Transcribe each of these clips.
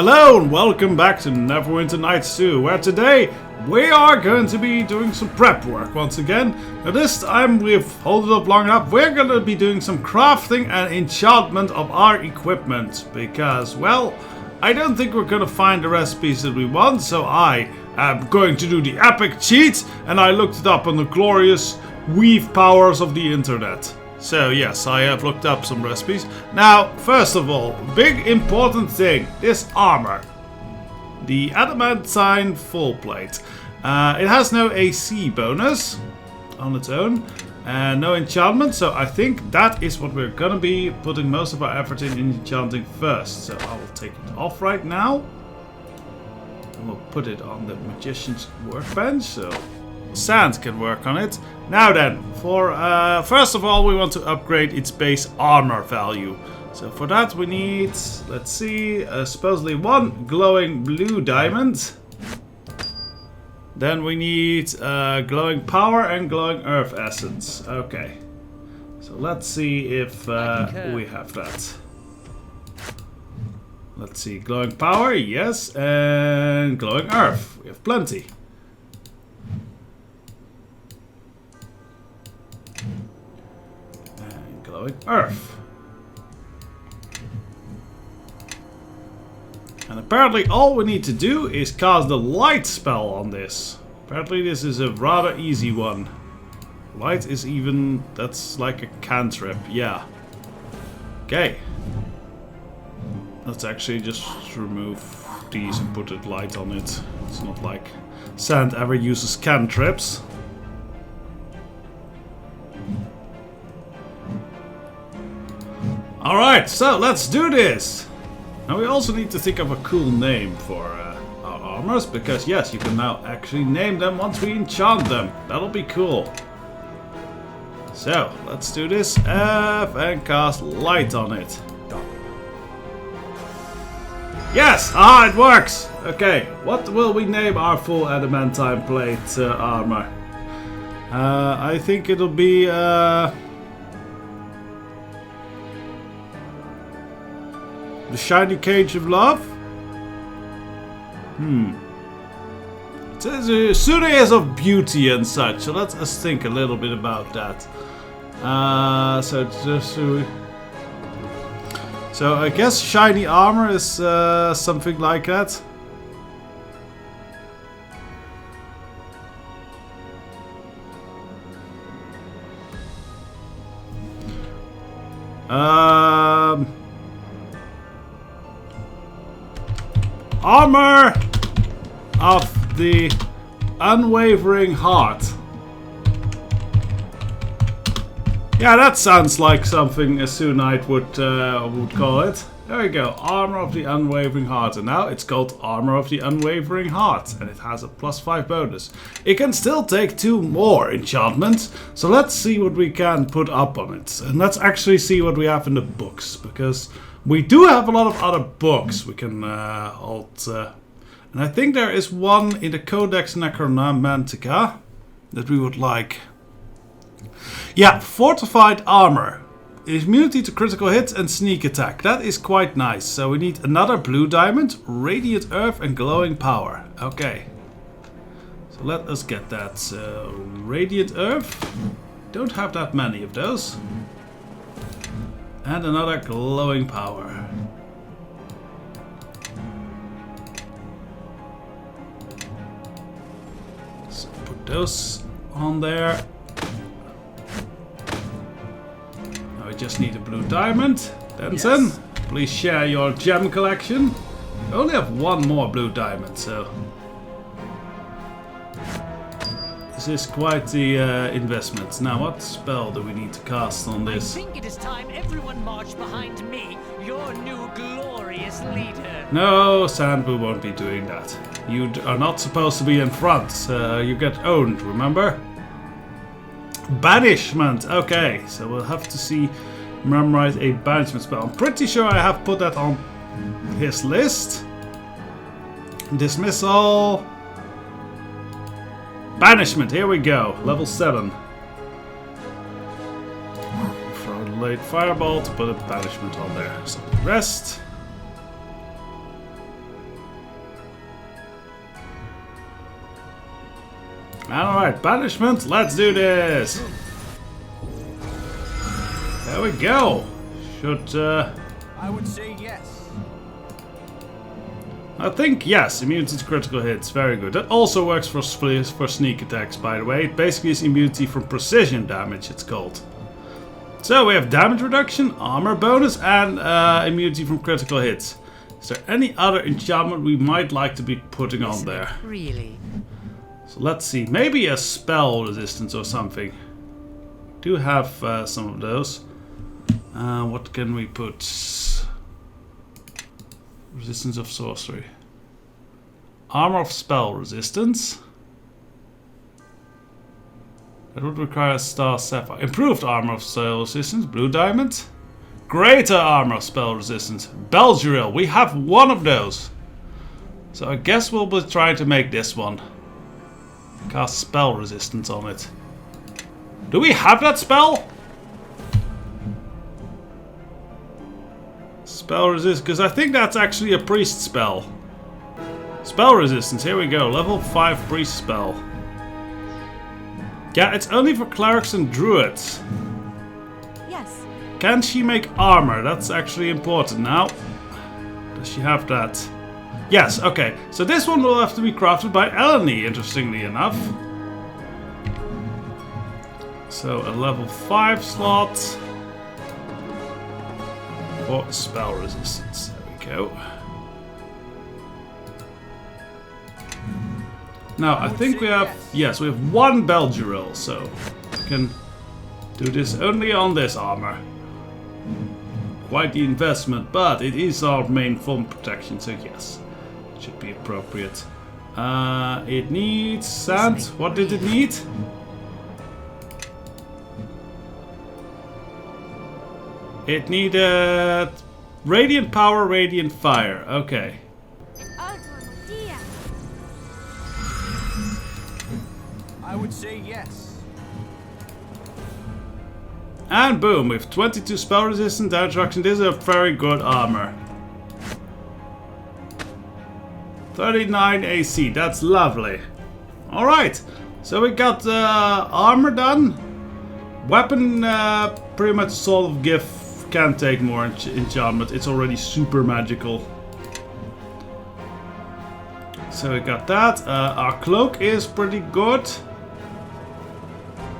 Hello and welcome back to Neverwinter Nights 2, where today we are going to be doing some prep work once again. Now this time we've held it up long enough, we're going to be doing some crafting and enchantment of our equipment. Because, well, I don't think we're going to find the recipes that we want, so I am going to do the epic cheat, and I looked it up on the glorious weave powers of the internet. So yes, I have looked up some recipes. Now, first of all, big important thing, this armor. The adamantine full plate. It has no AC bonus on its own. And no enchantment, so I think that is what we're gonna be putting most of our effort in enchanting first. So I will take it off right now. And we'll put it on the magician's workbench, so Sand can work on it. Now then, for first of all, we want to upgrade its base armor value. So for that we need, let's see, supposedly one glowing blue diamond. Then we need glowing power and glowing earth essence. Okay. So let's see if we have that. Let's see, glowing power, yes, and glowing earth. We have plenty. Earth. And apparently all we need to do is cast the light spell on this. Apparently this is a rather easy one. Light is even, that's like a cantrip, yeah. Okay. Let's actually just remove these and put a light on it. It's not like Sand ever uses cantrips. Alright, so let's do this! Now we also need to think of a cool name for our armors, because yes, you can now actually name them once we enchant them. That'll be cool. So, let's do this and cast light on it. Yes! Ah, it works! Okay, what will we name our full adamantine plate armor? I think it'll be the shiny cage of love? It says souvenirs of beauty and such, so let us think a little bit about that. So I guess shiny armor is something like that. Armor of the Unwavering heart. Yeah, that sounds like something a Sunite would call it. There we go, Armor of the Unwavering heart. And now it's called Armor of the Unwavering heart. And it has a +5 bonus. It can still take 2 more enchantments. So let's see what we can put up on it. And let's actually see what we have in the books. Because we do have a lot of other books we can alt. And I think there is one in the Codex Necromantica that we would like. Yeah, fortified armor. Immunity to critical hits and sneak attack. That is quite nice. So we need another blue diamond, radiant earth and glowing power. Okay. So let us get that. So radiant earth. Don't have that many of those. And another glowing power. So put those on there. Now we just need a blue diamond. Denson, yes. Please share your gem collection. We only have one more blue diamond, so this is quite the investment. Now, what spell do we need to cast on this? I think it is time everyone marched behind me, your new glorious leader. No, Sandboo won't be doing that. You are not supposed to be in front. You get owned, remember? Banishment. Okay, so we'll have to see, memorize a banishment spell. I'm pretty sure I have put that on his list. Dismissal. Banishment, here we go. Level 7. Throw a late fireball to put a banishment on there. So rest. Alright, banishment, let's do this! There we go! Should, I would say yes. I think, yes, immunity to critical hits, very good. That also works for sneak attacks, by the way. It basically is immunity from precision damage, it's called. So we have damage reduction, armor bonus, and immunity from critical hits. Is there any other enchantment we might like to be putting on there? Really? So let's see, maybe a spell resistance or something. Do have some of those. What can we put? Resistance of sorcery. Armor of spell resistance. That would require a star sapphire. Improved armor of spell resistance, blue diamond. Greater armor of spell resistance, Belduril. We have one of those. So I guess we'll be trying to make this one. Cast spell resistance on it. Do we have that spell? Spell resist, because I think that's actually a priest spell. Spell resistance, here we go. Level 5 priest spell. Yeah, it's only for clerics and druids. Yes. Can she make armor? That's actually important now. Does she have that? Yes, okay. So this one will have to be crafted by Eleni, interestingly enough. So a level 5 slot for spell resistance. There we go. Now I think we have, yes, we have one Belduril, so we can do this only on this armor. Quite the investment, but it is our main form protection, so yes, it should be appropriate. It needs sand. What did it need? It needed radiant power, radiant fire. Okay. I would say yes. And boom, with 22 spell resistance, damage reduction, this is a very good armor. 39 AC, that's lovely. Alright, so we got armor done. Weapon, pretty much sort of gift, can't take more enchantment, it's already super magical. So we got that. Our cloak is pretty good.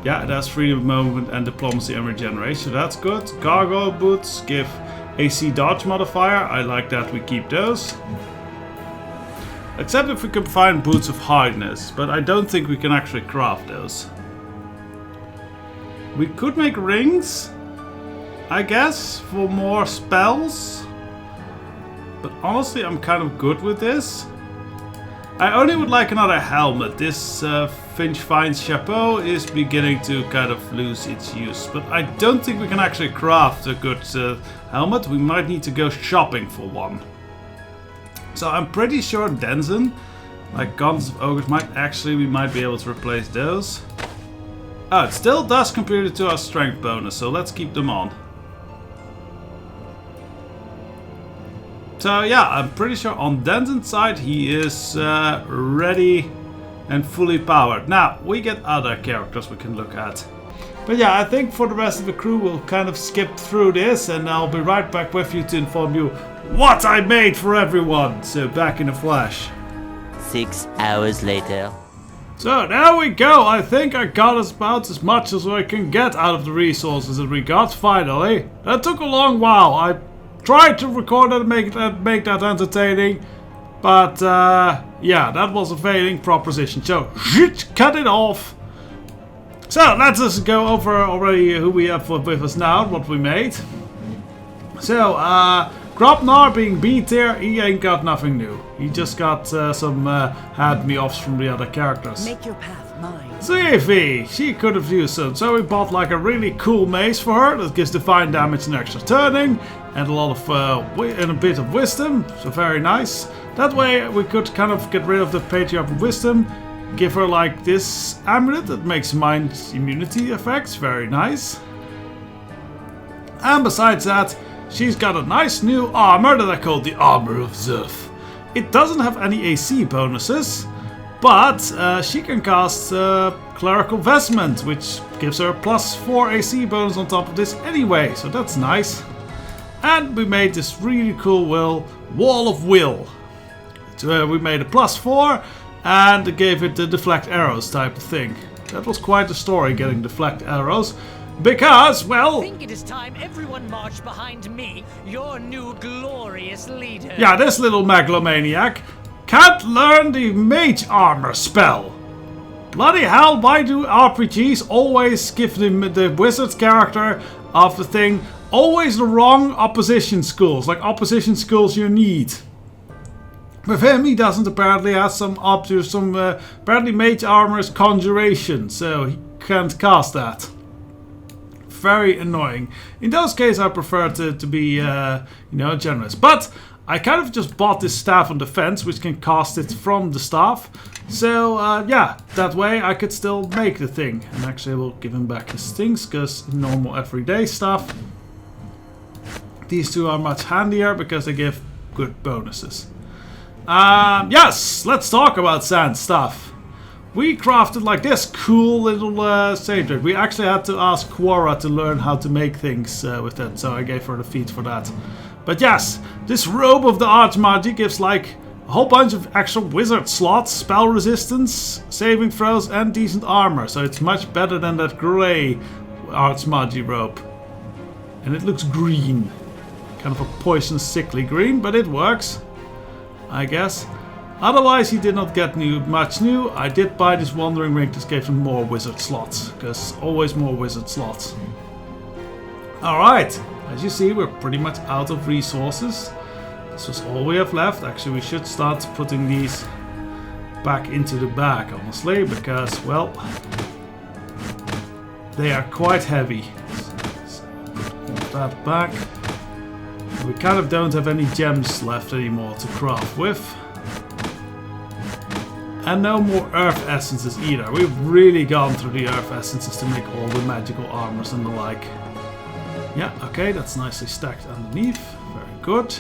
Yeah, it has freedom of movement and diplomacy and regeneration, so that's good. Gargoyle boots give AC dodge modifier. I like that, we keep those. Except if we can find boots of hardness, but I don't think we can actually craft those. We could make rings, I guess, for more spells. But honestly, I'm kind of good with this. I only would like another helmet. This Finch Fine's chapeau is beginning to kind of lose its use. But I don't think we can actually craft a good helmet. We might need to go shopping for one. So I'm pretty sure Denzen, like Guns of Ogres, we might be able to replace those. Oh, it still does compute to our strength bonus, so let's keep them on. So yeah, I'm pretty sure on Denzen's side he is ready and fully powered. Now, we get other characters we can look at. But yeah, I think for the rest of the crew we'll kind of skip through this and I'll be right back with you to inform you what I made for everyone. So back in a flash. 6 hours later. So there we go. I think I got about as much as I can get out of the resources that we got finally. That took a long while. I tried to record it and make that entertaining, but yeah, that was a failing proposition. So cut it off. So let's just go over already who we have with us now and what we made. So Grobnar being B tier, he ain't got nothing new. He just got some had me offs from the other characters. Make your path mine. Ziffy, she could have used some, so we bought like a really cool mace for her that gives divine damage and extra turning, and a lot of and a bit of wisdom, so very nice. That way we could kind of get rid of the Patriarch of Wisdom, give her like this amulet that makes mind immunity effects, very nice. And besides that, she's got a nice new armor that I call the Armor of Zuff. It doesn't have any AC bonuses, But she can cast Clerical Vestment, which gives her a +4 AC bonus on top of this anyway, so that's nice. And we made this really cool Wall of Will. We made a +4 and gave it the deflect arrows type of thing. That was quite a story, getting deflect arrows. Because, well... I think it is time everyone marched behind me, your new glorious leader. Yeah, this little megalomaniac can't learn the mage armor spell. Bloody hell, why do RPGs always give the wizard character of the thing always the wrong opposition schools? Like opposition schools you need. With him, he doesn't apparently have apparently mage armor is conjuration, so he can't cast that. Very annoying. In those cases, I prefer to be, generous. But I kind of just bought this staff on defense, which can cast it from the staff. So, yeah, that way I could still make the thing. And actually, I will give him back his things, because normal everyday stuff. These two are much handier, because they give good bonuses. Yes, let's talk about sand stuff. We crafted like this cool little sage. We actually had to ask Quora to learn how to make things with it, so I gave her the feat for that. But yes, this robe of the Archmagi gives like a whole bunch of extra wizard slots, spell resistance, saving throws, and decent armor. So it's much better than that grey Archmagi robe. And it looks green. Kind of a poisonous, sickly green, but it works, I guess. Otherwise, he did not get much new. I did buy this Wandering Ring. This gave him more wizard slots, because always more wizard slots. Alright, as you see, we're pretty much out of resources. This was all we have left. Actually, we should start putting these back into the bag, honestly, because, well, they are quite heavy. So, put that back. We kind of don't have any gems left anymore to craft with. And no more earth essences either. We've really gone through the earth essences to make all the magical armors and the like. Yeah, okay, that's nicely stacked underneath. Very good.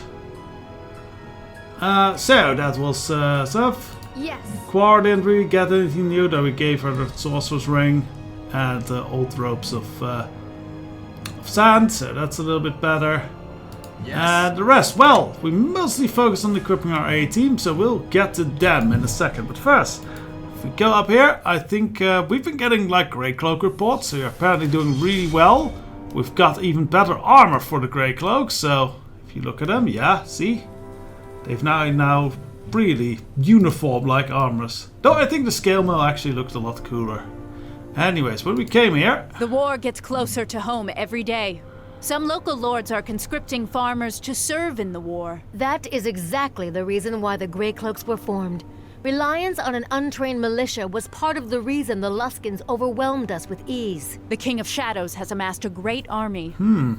So that was stuff. Yes. Quar didn't really get anything new, though we gave her the sorcerer's ring and old ropes of sand, so that's a little bit better. Yes. And the rest, well, we mostly focus on equipping our A team, so we'll get to them in a second. But first, if we go up here, I think we've been getting like Grey Cloak reports, so you're apparently doing really well. We've got even better armor for the Grey Cloaks, so if you look at them, yeah, see? They've now really uniform-like armors. Though I think the scale mail actually looked a lot cooler. Anyways, when we came here... The war gets closer to home every day. Some local lords are conscripting farmers to serve in the war. That is exactly the reason why the Grey Cloaks were formed. Reliance on an untrained militia was part of the reason the Luskins overwhelmed us with ease. The King of Shadows has amassed a great army.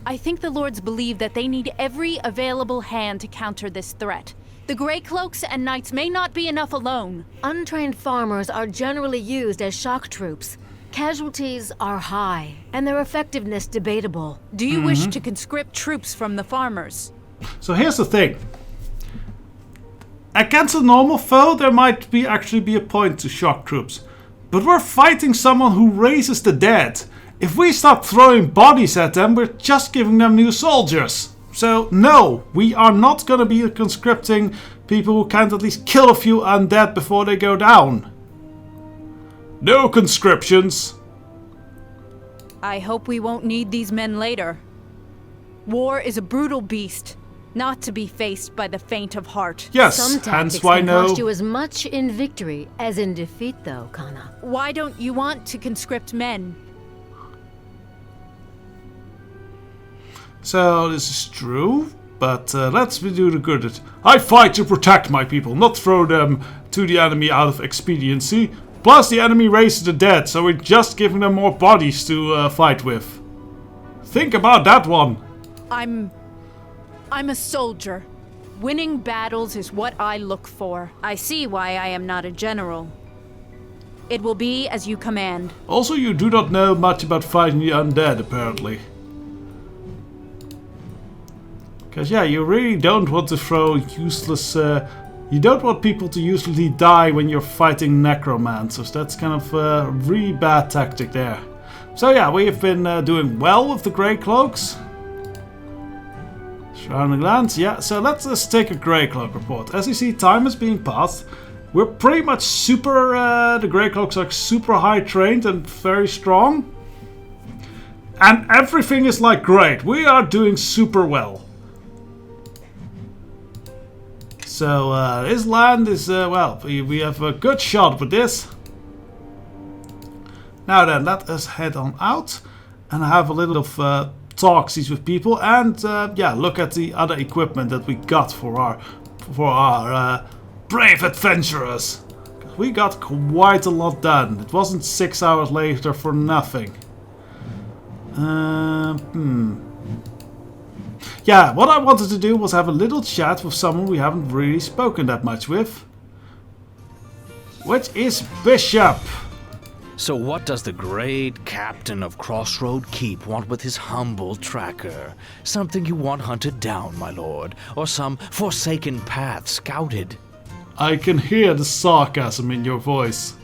I think the lords believe that they need every available hand to counter this threat. The Grey Cloaks and Knights may not be enough alone. Untrained farmers are generally used as shock troops. Casualties are high, and their effectiveness debatable. Do you wish to conscript troops from the farmers? So here's the thing. Against a normal foe, there might actually be a point to shock troops. But we're fighting someone who raises the dead. If we start throwing bodies at them, we're just giving them new soldiers. So no, we are not going to be conscripting people who can't at least kill a few undead before they go down. No conscriptions. I hope we won't need these men later. War is a brutal beast, not to be faced by the faint of heart. Yes, Some hence tactics why can no. cost you as much in victory as in defeat, though, Kana. Why don't you want to conscript men? So this is true, but let's do the good. I fight to protect my people, not throw them to the enemy out of expediency. Plus the enemy raises the dead, so we're just giving them more bodies to fight with. Think about that one. I'm a soldier. Winning battles is what I look for. I see why I am not a general. It will be as you command. Also, you do not know much about fighting the undead, apparently. Because, yeah, you really don't want to throw useless You don't want people to usually die when you're fighting necromancers. That's kind of a really bad tactic there. So yeah, we have been doing well with the Grey Cloaks. Surrounding lands, yeah. So let's just take a Grey Cloak report. As you see, time is being passed. We're pretty much super, the Grey Cloaks are super high trained and very strong. And everything is like great. We are doing super well. So this land is, well, we have a good shot with this. Now then, let us head on out and have a little of talksies with people. And yeah, look at the other equipment that we got for our brave adventurers. We got quite a lot done. It wasn't 6 hours later for nothing. Yeah, what I wanted to do was have a little chat with someone we haven't really spoken that much with. Which is Bishop. So what does the great captain of Crossroad Keep want with his humble tracker? Something you want hunted down, my lord? Or some forsaken path scouted? I can hear the sarcasm in your voice.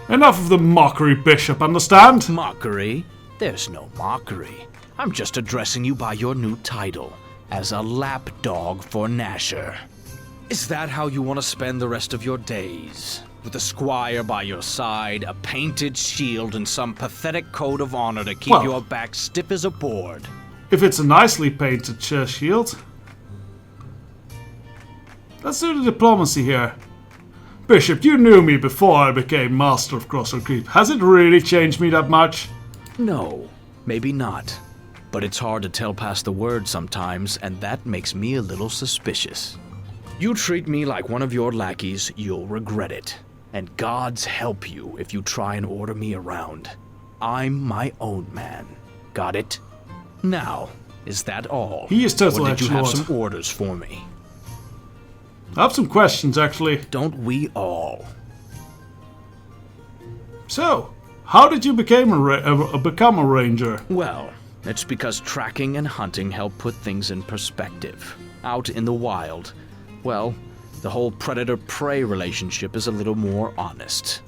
Enough of the mockery, Bishop, understand? Mockery? There's no mockery. I'm just addressing you by your new title, as a lapdog for Nasher. Is that how you want to spend the rest of your days? With a squire by your side, a painted shield, and some pathetic code of honor to keep your back stiff as a board? If it's a nicely painted shield. Let's do the diplomacy here. Bishop, you knew me before I became Master of Crossroad Keep. Has it really changed me that much? No, maybe not. But it's hard to tell past the word sometimes, and that makes me a little suspicious. You treat me like one of your lackeys, you'll regret it. And God's help you if you try and order me around. I'm my own man. Got it? Now, is that all? He is total Or did you have edgelord. some orders for me? I have some questions, actually. Don't we all? So, how did you become a ranger? Well, it's because tracking and hunting help put things in perspective. Out in the wild, well, the whole predator-prey relationship is a little more honest.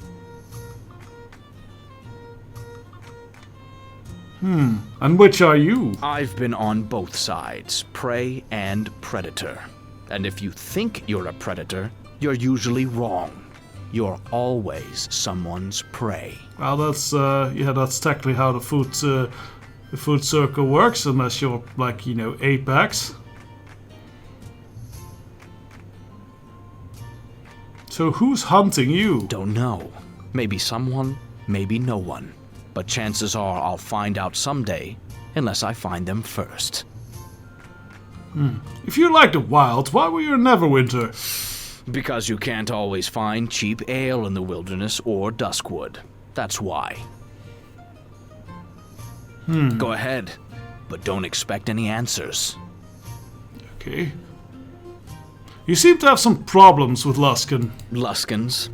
And which are you? I've been on both sides, prey and predator. And if you think you're a predator, you're usually wrong. You're always someone's prey. Well, that's yeah, that's technically how the food circle works, unless you're like, you know, Apex. So who's hunting you? Don't know. Maybe someone, maybe no one. But chances are I'll find out someday, unless I find them first. If you like the wild, why were you in Neverwinter? Because you can't always find cheap ale in the wilderness or duskwood. That's why. Go ahead, but don't expect any answers. Okay. You seem to have some problems with Luskan. Luskans?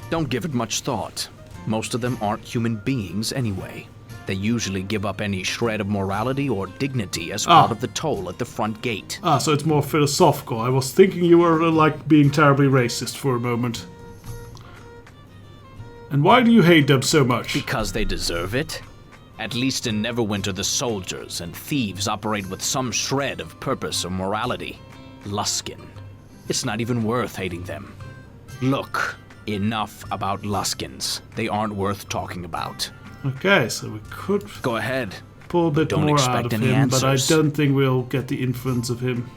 Don't give it much thought. Most of them aren't human beings anyway. They usually give up any shred of morality or dignity as part of the toll at the front gate. So it's more philosophical. I was thinking you were like being terribly racist for a moment. And why do you hate them so much? Because they deserve it. At least in Neverwinter, the soldiers and thieves operate with some shred of purpose or morality. Luskan. It's not even worth hating them. Look, enough about Luskans. They aren't worth talking about. Okay, so we could Go ahead. pull a bit Don't more expect out of any him, but I answers. don't think we'll get the influence of him.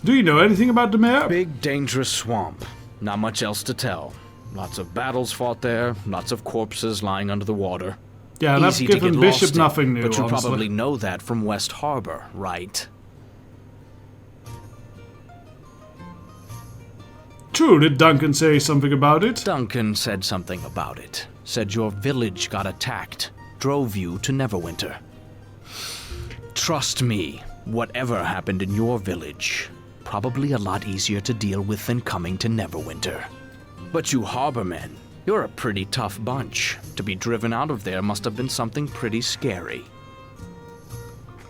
Do you know anything about the mayor? Big, dangerous swamp. Not much else to tell. Lots of battles fought there, lots of corpses lying under the water. Yeah, and I've Easy to given get Bishop lost in, nothing new, but you honestly. probably know that from West Harbor, right? True, did Duncan say something about it? Duncan said something about it. Said your village got attacked. Drove you to Neverwinter. Trust me, whatever happened in your village, probably a lot easier to deal with than coming to Neverwinter. But you harbormen, you're a pretty tough bunch. To be driven out of there must have been something pretty scary.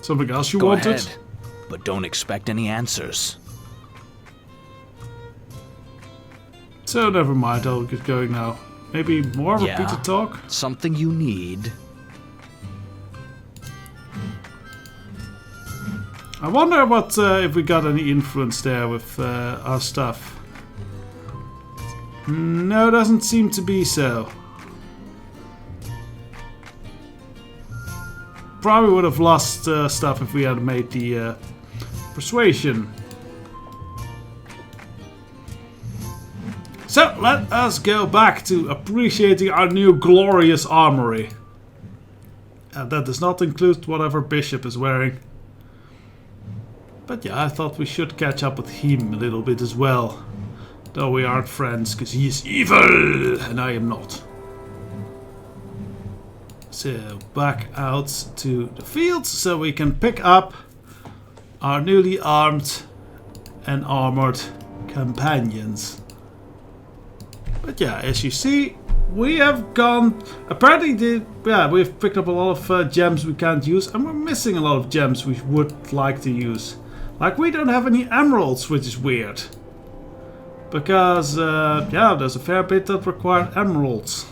Something else you Go wanted? ahead, but don't expect any answers. So never mind, I'll get going now. Maybe more Yeah. repeated talk? Something you need. I wonder what if we got any influence there with our stuff. No, doesn't seem to be so. Probably would have lost stuff if we had made the persuasion. So let us go back to appreciating our new glorious armory. And that does not include whatever Bishop is wearing. But yeah, I thought we should catch up with him a little bit as well. Though we aren't friends, because he is evil and I am not. So back out to the fields so we can pick up our newly armed and armored companions. But yeah, as you see, we have gone. Apparently, we've picked up a lot of gems we can't use, and we're missing a lot of gems we would like to use. Like, we don't have any emeralds, which is weird. Because, yeah, there's a fair bit that require emeralds.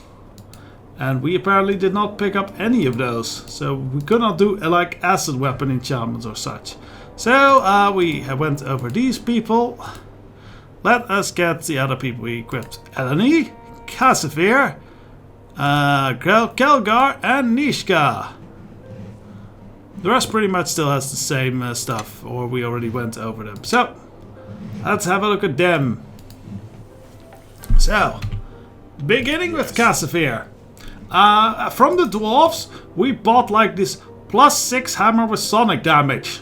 And we apparently did not pick up any of those. So we could not do, like, acid weapon enchantments or such. So, we went over these people. Let us get the other people we equipped. Eleni, Casimir, Kelgar, and Nishka. The rest pretty much still has the same stuff, or we already went over them. So, let's have a look at them. So, beginning with Casimir. From the dwarves, we bought like this +6 hammer with sonic damage.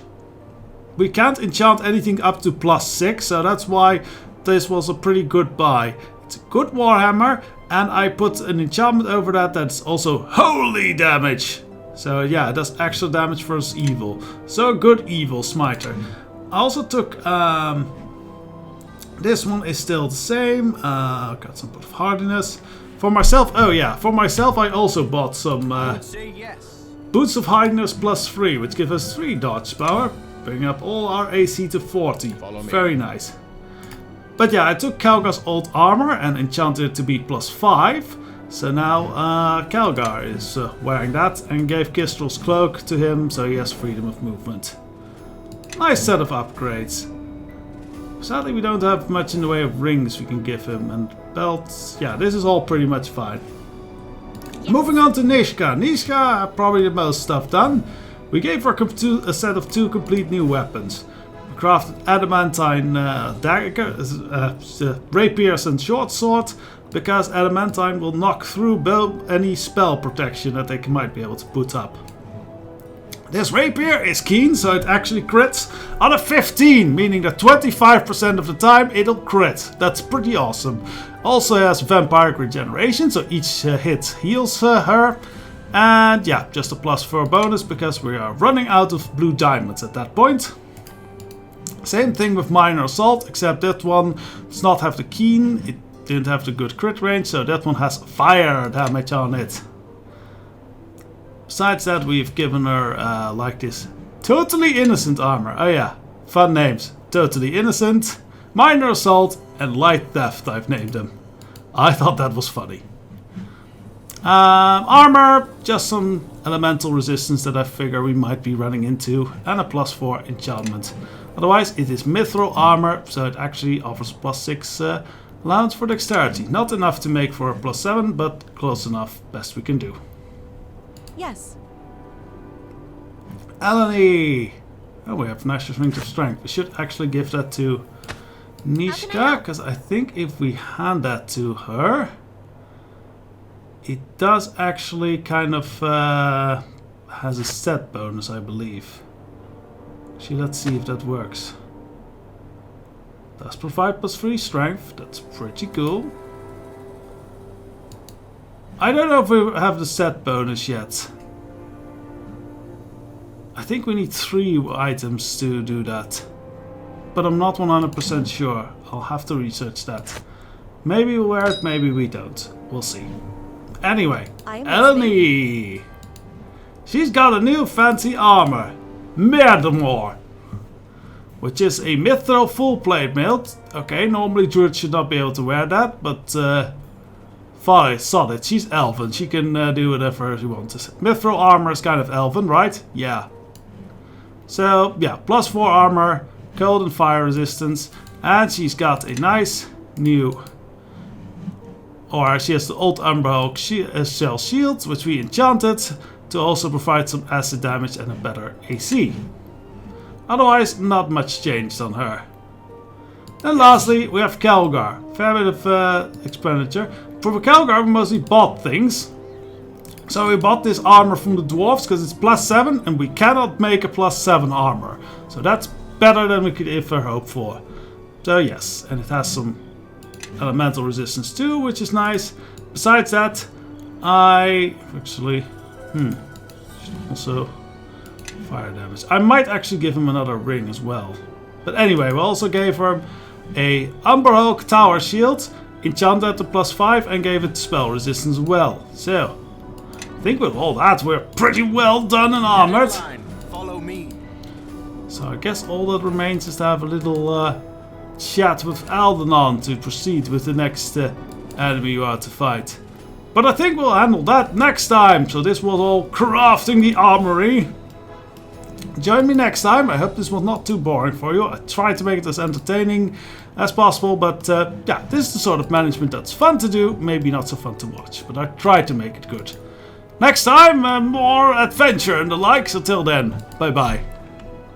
We can't enchant anything up to +6, so that's why this was a pretty good buy. It's a good warhammer, and I put an enchantment over that that's also holy damage. So yeah, it does extra damage for his evil. So a good evil smiter. I also took this one is still the same. Got some bit of hardiness. For myself, oh yeah, for myself I also bought some I would say yes. boots of hardiness +3, which give us 3 dodge power, bring up all our AC to 40. Very nice. But yeah, I took Kalgar's old armor and enchanted it to be +5. So now Kalgar is wearing that and gave Kistrel's cloak to him, so he has freedom of movement. Nice set of upgrades. Sadly, we don't have much in the way of rings we can give him, and belts. Yeah, this is all pretty much fine. Yes. Moving on to Nishka. Nishka had probably the most stuff done. We gave her a set of 2 complete new weapons. We crafted adamantine rapiers and short sword, because adamantine will knock through any spell protection that they might be able to put up. This rapier is keen, so it actually crits on a 15, meaning that 25% of the time it'll crit. That's pretty awesome. Also has vampiric regeneration, so each hit heals her. And yeah, just a +4 bonus because we are running out of blue diamonds at that point. Same thing with minor assault, except that one does not have the keen. It didn't have the good crit range, so that one has fire damage on it. Besides that, we've given her like this totally innocent armor. Oh yeah, fun names. Totally innocent, minor assault, and light theft I've named them. I thought that was funny. Armor, just some elemental resistance that I figure we might be running into, and a +4 enchantment. Otherwise, it is mithril armor, so it actually offers +6 allowance for dexterity. Not enough to make for a +7, but close enough. Best we can do. Yes. Eleni! Oh, we have Nash's Ring of Strength. We should actually give that to Nishka, because I think if we hand that to her, it does actually kind of has a set bonus, I believe. Actually, let's see if that works. Does provide +3 strength. That's pretty cool. I don't know if we have the set bonus yet. I think we need 3 items to do that. But I'm not 100% sure. I'll have to research that. Maybe we wear it, maybe we don't. We'll see. Anyway, I am Eleni. She's got a new fancy armor. Murdermore. Which is a mithril full plate mail. Okay, normally druids should not be able to wear that, but fine, solid. She's elven. She can do whatever she wants. Mithril armor is kind of elven, right? Yeah. So, yeah, +4 armor, cold and fire resistance, and she's got a nice new... Or she has the old Umber Oak shell shield, which we enchanted to also provide some acid damage and a better AC. Otherwise, not much changed on her. And lastly, we have Kelgar. Fair bit of expenditure. For Kelgar, we mostly bought things. So we bought this armor from the dwarves because it's +7 and we cannot make a +7 armor. So that's better than we could ever hope for. So yes, and it has some elemental resistance too, which is nice. Besides that, I actually also fire damage. I might actually give him another ring as well. But anyway, we also gave her a Umber Oak Tower Shield, enchanted to +5 and gave it spell resistance as well. So, I think with all that we're pretty well done and armored. Follow me. So I guess all that remains is to have a little chat with Aldenon to proceed with the next enemy you are to fight. But I think we'll handle that next time. So this was all crafting the armory. Join me next time. I hope this was not too boring for you. I tried to make it as entertaining as possible, but yeah, this is the sort of management that's fun to do, maybe not so fun to watch, but I tried to make it good. Next time, more adventure and the like. So till then, bye bye.